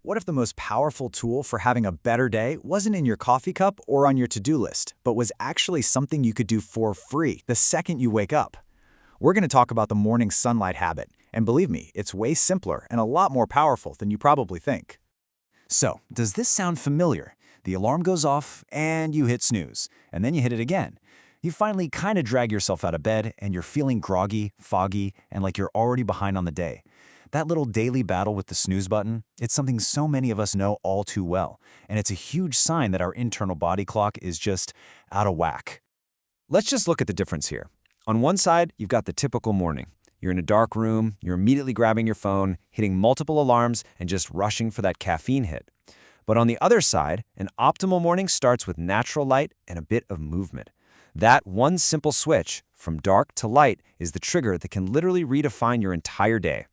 What if the most powerful tool for having a better day wasn't in your coffee cup or on your to-do list, but was actually something you could do for free the second you wake up? We're going to talk about the morning sunlight habit, and believe me, it's way simpler and a lot more powerful than you probably think. So, does this sound familiar? The alarm goes off, and you hit snooze, and then you hit it again. You finally kind of drag yourself out of bed, and you're feeling groggy, foggy, and like you're already behind on the day. That little daily battle with the snooze button, it's something so many of us know all too well, and it's a huge sign that our internal body clock is just out of whack. Let's just look at the difference here. On one side, you've got the typical morning. You're in a dark room, you're immediately grabbing your phone, hitting multiple alarms, and just rushing for that caffeine hit. But on the other side, an optimal morning starts with natural light and a bit of movement. That one simple switch, from dark to light, is the trigger that can literally redefine your entire day.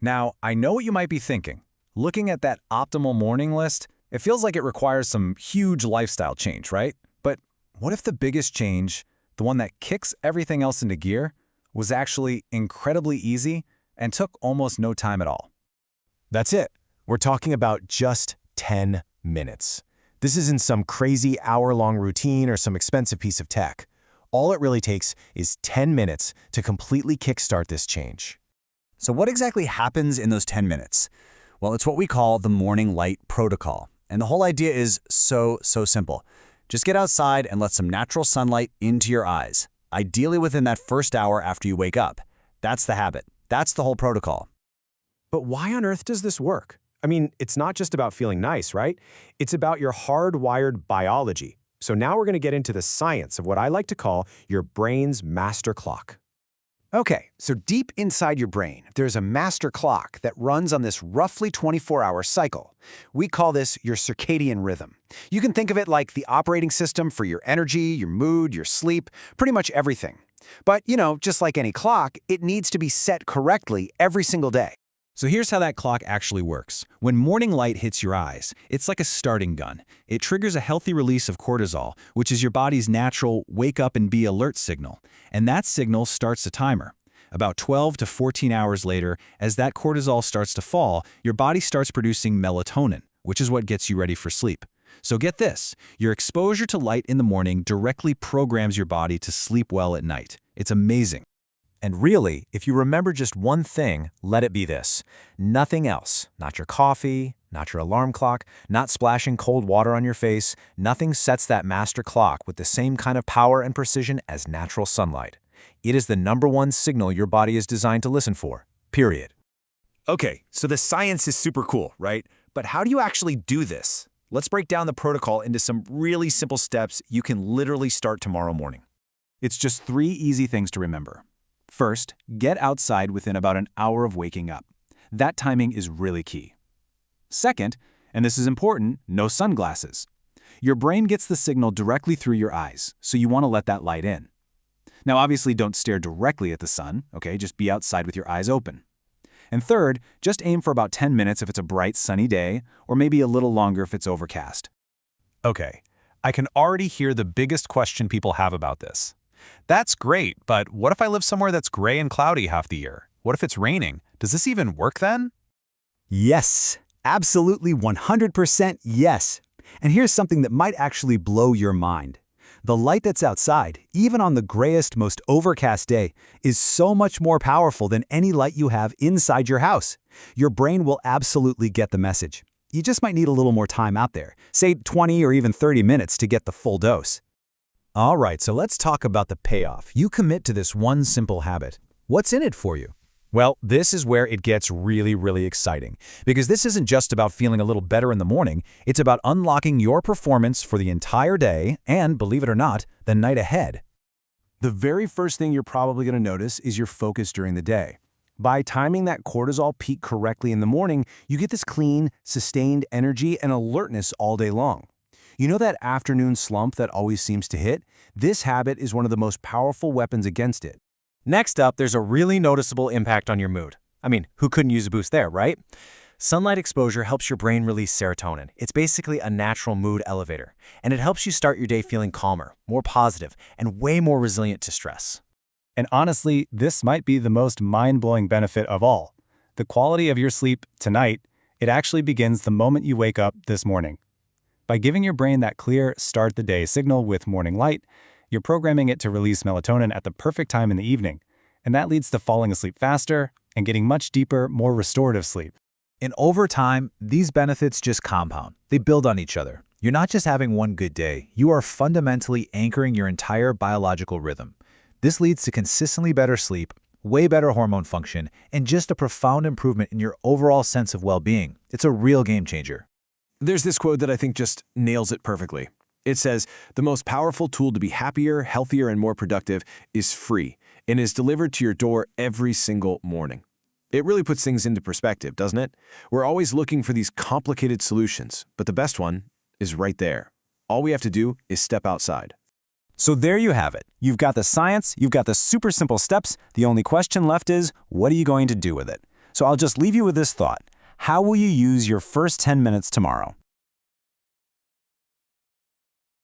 Now, I know what you might be thinking. Looking at that optimal morning list, it feels like it requires some huge lifestyle change, right? But what if the biggest change, the one that kicks everything else into gear, was actually incredibly easy and took almost no time at all? That's it. We're talking about just 10 minutes. This isn't some crazy hour-long routine or some expensive piece of tech. All it really takes is 10 minutes to completely kickstart this change. So what exactly happens in those 10 minutes? Well, it's what we call the morning light protocol. And the whole idea is so simple. Just get outside and let some natural sunlight into your eyes, ideally within that first hour after you wake up. That's the habit. That's the whole protocol. But why on earth does this work? I mean, it's not just about feeling nice, right? It's about your hardwired biology. So now we're going to get into the science of what I like to call your brain's master clock. Okay, so deep inside your brain, there's a master clock that runs on this roughly 24-hour cycle. We call this your circadian rhythm. You can think of it like the operating system for your energy, your mood, your sleep, pretty much everything. But, just like any clock, it needs to be set correctly every single day. So here's how that clock actually works. When morning light hits your eyes, it's like a starting gun. It triggers a healthy release of cortisol, which is your body's natural wake up and be alert signal. And that signal starts a timer. About 12 to 14 hours later, as that cortisol starts to fall, your body starts producing melatonin, which is what gets you ready for sleep. So get this, your exposure to light in the morning directly programs your body to sleep well at night. It's amazing. And really, if you remember just one thing, let it be this. Nothing else. Not your coffee, not your alarm clock, not splashing cold water on your face. Nothing sets that master clock with the same kind of power and precision as natural sunlight. It is the #1 signal your body is designed to listen for, period. Okay, so the science is super cool, right? But how do you actually do this? Let's break down the protocol into some really simple steps you can literally start tomorrow morning. It's just 3 easy things to remember. First, get outside within about an hour of waking up. That timing is really key. Second, and this is important, no sunglasses. Your brain gets the signal directly through your eyes, so you want to let that light in. Now, obviously, don't stare directly at the sun, okay? Just be outside with your eyes open. And third, just aim for about 10 minutes if it's a bright, sunny day, or maybe a little longer if it's overcast. Okay, I can already hear the biggest question people have about this. That's great, but what if I live somewhere that's gray and cloudy half the year? What if it's raining? Does this even work then? Yes, absolutely 100% yes. And here's something that might actually blow your mind. The light that's outside, even on the grayest, most overcast day, is so much more powerful than any light you have inside your house. Your brain will absolutely get the message. You just might need a little more time out there, say 20 or even 30 minutes to get the full dose. All right, so let's talk about the payoff. You commit to this one simple habit. What's in it for you? Well, this is where it gets really exciting, because this isn't just about feeling a little better in the morning, it's about unlocking your performance for the entire day and, believe it or not, the night ahead. The very first thing you're probably going to notice is your focus during the day. By timing that cortisol peak correctly in the morning, you get this clean, sustained energy and alertness all day long. You know that afternoon slump that always seems to hit? This habit is one of the most powerful weapons against it. Next up, there's a really noticeable impact on your mood. I mean, who couldn't use a boost there, right? Sunlight exposure helps your brain release serotonin. It's basically a natural mood elevator, and it helps you start your day feeling calmer, more positive, and way more resilient to stress. And honestly, this might be the most mind-blowing benefit of all. The quality of your sleep tonight It actually begins the moment you wake up this morning. By giving your brain that clear start the day signal with morning light, you're programming it to release melatonin at the perfect time in the evening, and that leads to falling asleep faster and getting much deeper, more restorative sleep. And over time, these benefits just compound. They build on each other. You're not just having one good day, you are fundamentally anchoring your entire biological rhythm. This leads to consistently better sleep, way better hormone function, and just a profound improvement in your overall sense of well-being. It's a real game changer. There's this quote that I think just nails it perfectly. It says, "The most powerful tool to be happier, healthier, and more productive is free and is delivered to your door every single morning." It really puts things into perspective, doesn't it? We're always looking for these complicated solutions, but the best one is right there. All we have to do is step outside. So there you have it. You've got the science, you've got the super simple steps. The only question left is, what are you going to do with it? So I'll just leave you with this thought. How will you use your first 10 minutes tomorrow?